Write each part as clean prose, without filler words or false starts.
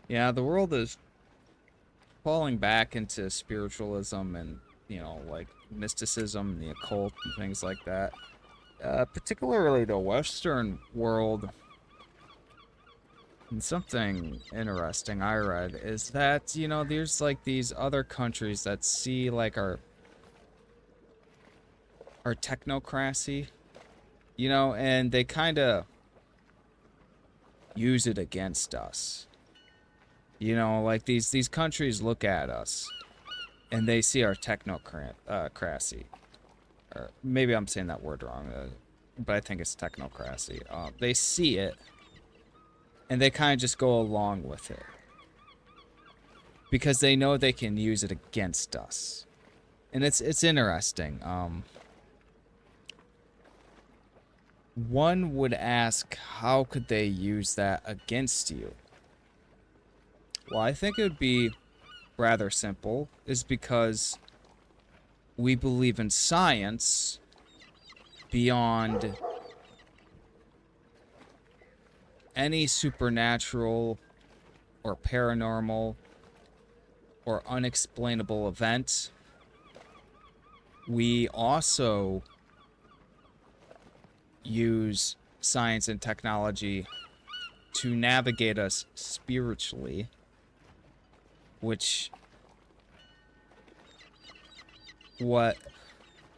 Yeah, the world is falling back into spiritualism and, like mysticism and the occult and things like that. Particularly the Western world. And something interesting I read is that, there's like these other countries that see like our technocracy, and they kind of use it against us. Like these countries look at us and they see our technocracy. Or maybe I'm saying that word wrong, but I think it's technocracy. They see it and they kind of just go along with it because they know they can use it against us. And it's interesting. One would ask, how could they use that against you? Well, I think it would be rather simple, is because we believe in science beyond any supernatural or paranormal or unexplainable event. We also use science and technology to navigate us spiritually, which what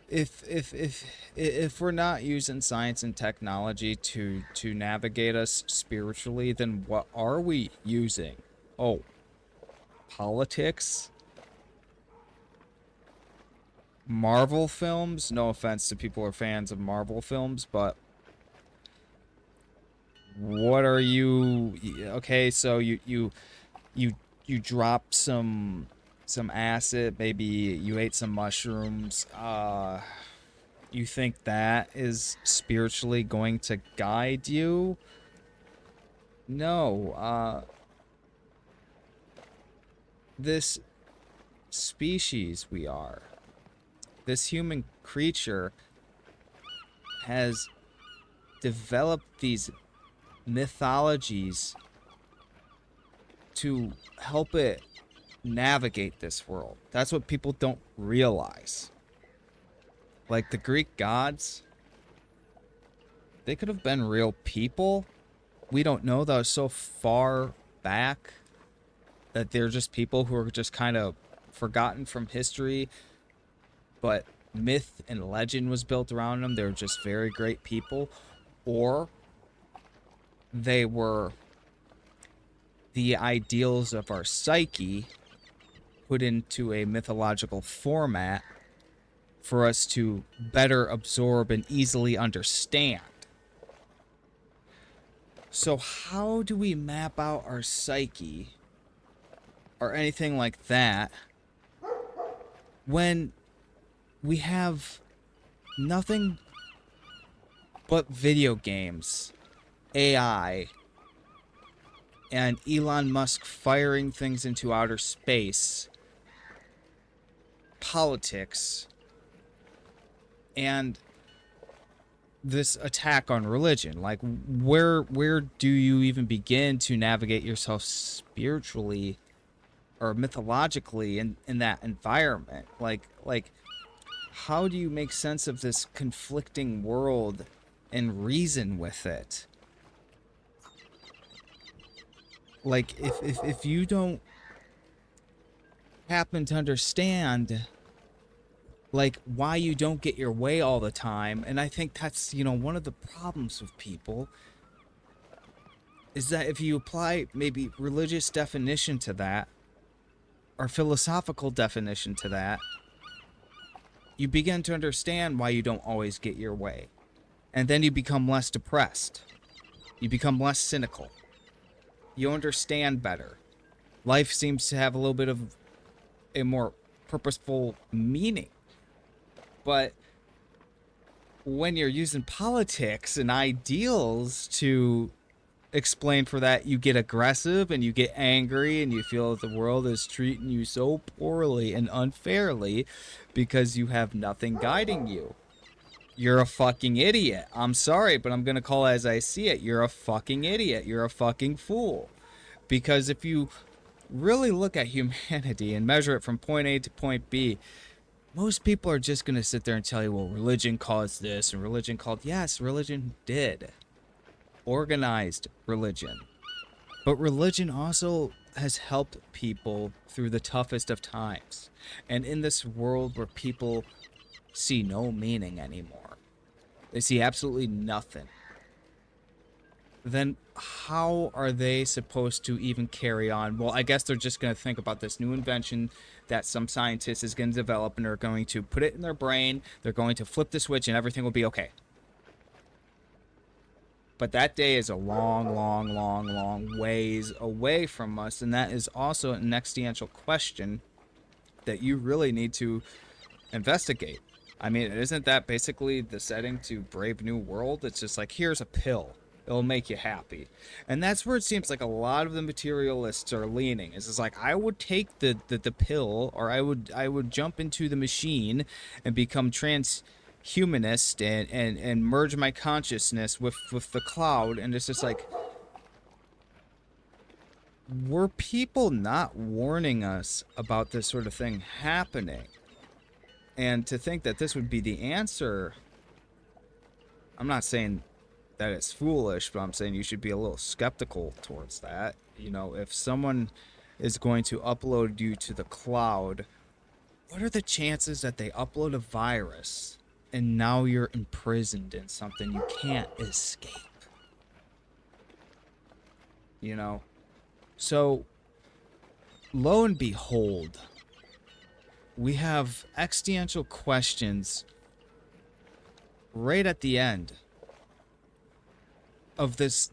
if we're not using science and technology to navigate us spiritually, then what are we using? Oh, politics? Marvel films? No offense to people who are fans of Marvel films, but what are you? Okay, so you dropped some acid, maybe you ate some mushrooms. You think that is spiritually going to guide you? No. This species we are, this human creature has developed these mythologies to help it navigate this world. That's what people don't realize. Like the Greek gods, they could have been real people. We don't know. That was so far back that they're just people who are just kind of forgotten from history. But myth and legend was built around them. They're just very great people. Or they were the ideals of our psyche put into a mythological format for us to better absorb and easily understand. So how do we map out our psyche or anything like that when we have nothing but video games, AI, and Elon Musk firing things into outer space, politics, and this attack on religion? Like, where do you even begin to navigate yourself spiritually or mythologically in that environment? Like how do you make sense of this conflicting world and reason with it? Like, if you don't happen to understand like why you don't get your way all the time, and I think that's, one of the problems with people is that if you apply maybe religious definition to that or philosophical definition to that, you begin to understand why you don't always get your way. And then you become less depressed. You become less cynical. You understand better. Life seems to have a little bit of a more purposeful meaning. But when you're using politics and ideals to explain for that, you get aggressive and you get angry and you feel that the world is treating you so poorly and unfairly because you have nothing guiding you. You're a fucking idiot. I'm sorry, but I'm gonna call it as I see it. You're a fucking idiot. You're a fucking fool. Because if you really look at humanity and measure it from point A to point B, most people are just going to sit there and tell you, well, religion caused this and religion caused. Yes, religion did. Organized religion. But religion also has helped people through the toughest of times. And in this world where people see no meaning anymore, they see absolutely nothing, then how are they supposed to even carry on? Well, I guess they're just going to think about this new invention that some scientist is going to develop, and they're going to put it in their brain, they're going to flip the switch, and everything will be okay. But that day is a long, long, long, long ways away from us, and that is also an existential question that you really need to investigate. I mean, isn't that basically the setting to Brave New World? It's just like, here's a pill. It'll make you happy. And that's where it seems like a lot of the materialists are leaning. It's just like, I would take the pill, or I would jump into the machine and become transhumanist and merge my consciousness with the cloud. And it's just like, were people not warning us about this sort of thing happening? And to think that this would be the answer, I'm not saying that it's foolish, but I'm saying you should be a little skeptical towards that. You know, if someone is going to upload you to the cloud, what are the chances that they upload a virus and now you're imprisoned in something you can't escape? You know? So, lo and behold, we have existential questions right at the end of this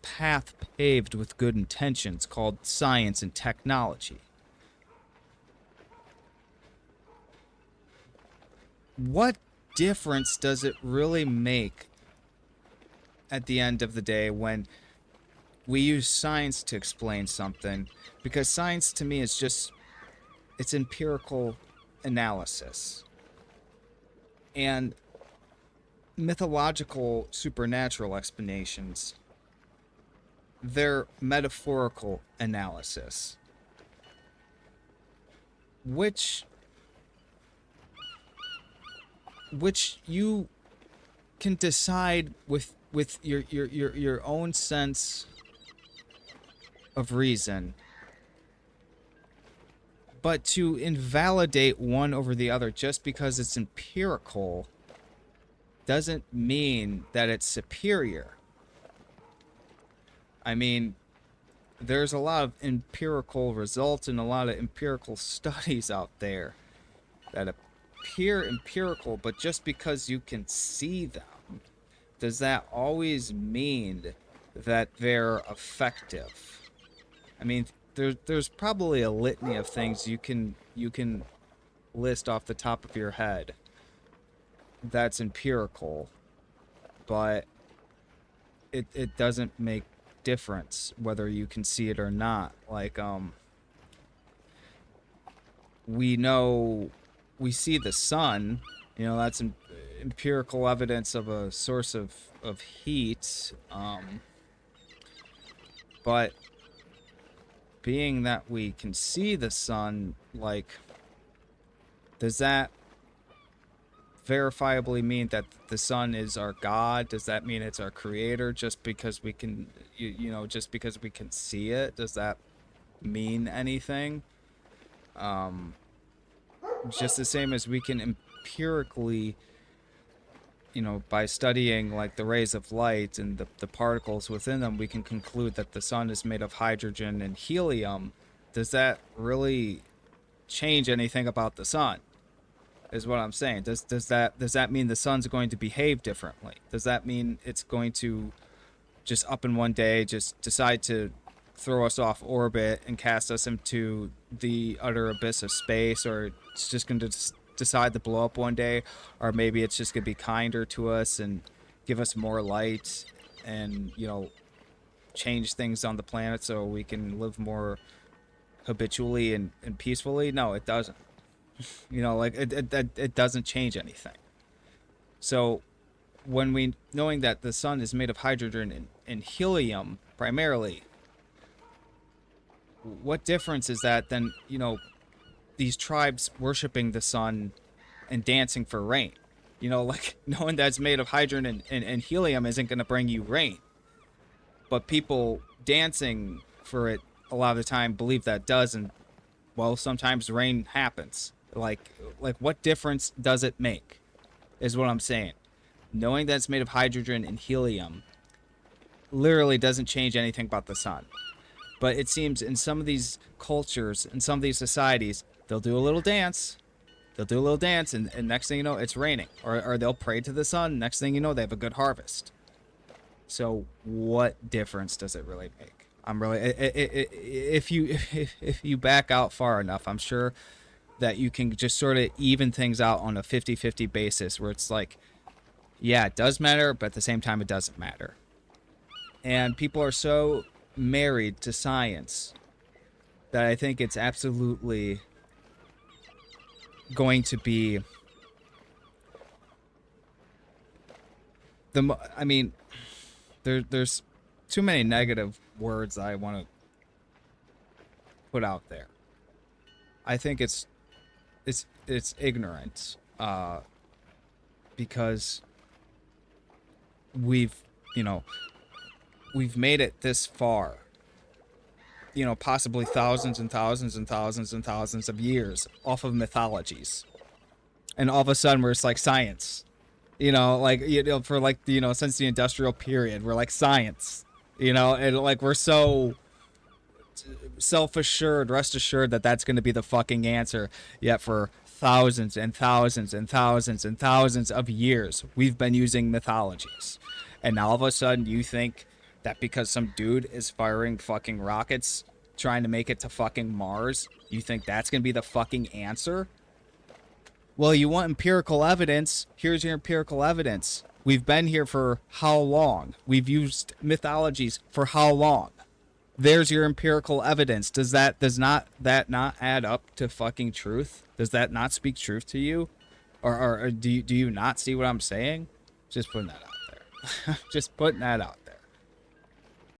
path paved with good intentions called science and technology. What difference does it really make at the end of the day when we use science to explain something? Because science to me is just, it's empirical analysis. And mythological supernatural explanations, they're metaphorical analysis, which you can decide with your own sense of reason. But to invalidate one over the other just because it's empirical doesn't mean that it's superior. I mean, there's a lot of empirical results and a lot of empirical studies out there that appear empirical, but just because you can see them, does that always mean that they're effective? I mean, there's probably a litany of things you can list off the top of your head that's empirical, but it doesn't make difference whether you can see it or not. Like, we see the sun, you know, that's empirical evidence of a source of heat, but being that we can see the sun, like, does that verifiably mean that the sun is our God? Does that mean it's our creator just because we can, you know, just because we can see it? Does that mean anything? Just the same as we can empirically, you know, by studying like the rays of light and the particles within them, we can conclude that the sun is made of hydrogen and helium. Does that really change anything about the sun? Is what I'm saying. Does that mean the sun's going to behave differently? Does that mean it's going to just up in one day just decide to throw us off orbit and cast us into the utter abyss of space, or it's just going to decide to blow up one day, or maybe it's just going to be kinder to us and give us more light and, you know, change things on the planet so we can live more habitually and peacefully? No, it doesn't. You know, like it doesn't change anything. So when we, knowing that the sun is made of hydrogen and helium primarily, what difference is that than, these tribes worshiping the sun and dancing for rain? Like knowing that's made of hydrogen and helium isn't going to bring you rain. But people dancing for it a lot of the time believe that does, and well, sometimes rain happens. Like what difference does it make? Is what I'm saying. Knowing that it's made of hydrogen and helium literally doesn't change anything about the sun. But it seems in some of these cultures, in some of these societies, they'll do a little dance. They'll do a little dance, and next thing you know, it's raining. Or they'll pray to the sun. Next thing you know, they have a good harvest. So what difference does it really make? I'm really, if you back out far enough, I'm sure that you can just sort of even things out on a 50-50 basis, where it's like, yeah, it does matter, but at the same time, it doesn't matter. And people are so married to science that I think it's absolutely going to be I mean, there's too many negative words I want to put out there. I think it's ignorance, because we've we've made it this far, possibly thousands and thousands and thousands and thousands of years off of mythologies, and all of a sudden we're just like science, like for like since the industrial period we're like science, and like we're so self-assured, rest assured that that's going to be the fucking answer. Yet for thousands and thousands and thousands and thousands of years we've been using mythologies, and now all of a sudden you think that because some dude is firing fucking rockets trying to make it to fucking Mars, you think that's going to be the fucking answer? Well, you want empirical evidence. Here's your empirical evidence. We've been here for how long? We've used mythologies for how long? There's your empirical evidence. Does that not add up to fucking truth? Does that not speak truth to you? Or do you not see what I'm saying? Just putting that out there. Just putting that out there.